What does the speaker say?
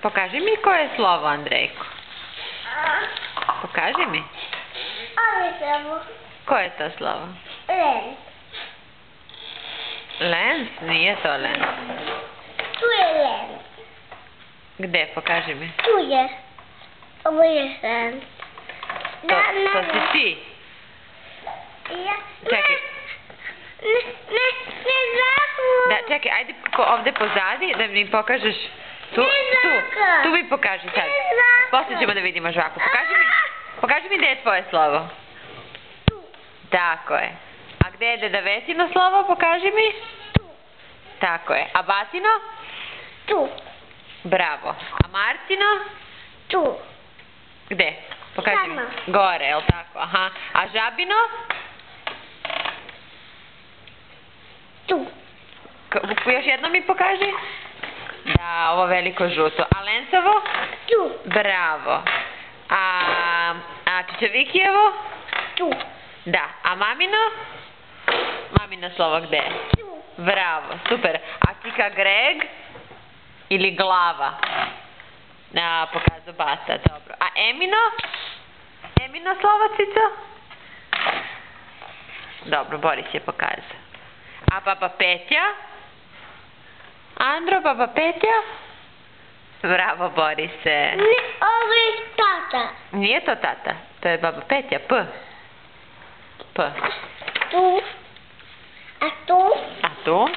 Pokaži mi koje je slovo, Andrejko. Pokaži mi. Ovo slovo. Koje je to slovo? Lens. Lens? Nije to lens. Tu je lens. Gde? Pokaži mi. Tu je. Ovo je lens. To si ti. Čekaj. Ne zaku. Da, čekaj, ajde ovde pozadi da mi pokažeš. Tu mi pokaži sad. Posle ćemo da vidimo žvaku. Pokaži mi gde je tvoje slovo. Tu. Tako je. A gde je Deda Vesino slovo? Pokaži mi. Tu. Tako je. A Batino? Tu. Bravo. A Martino? Tu. Gde? Pokaži mi. Tamo. Gore, je li tako? Aha. A Žabino? Tu. Još jedno mi pokaži. Da, ovo veliko žuto. A Lensovo? Tu. Bravo. A Čičevikijevo? Tu. Da. A Mamino? Mamino slovo gde je? Tu. Bravo, super. A Kika Greg? Ili glava? Pokazao Bata, dobro. A Emino? Emino slovo, Cico? Dobro, Boris je pokazao. A Baba Petja? Andro, Baba Petja? Bravo, Borise. Ovo je tata. Nije to tata, to je Baba Petja, P. Tu. A tu? A tu?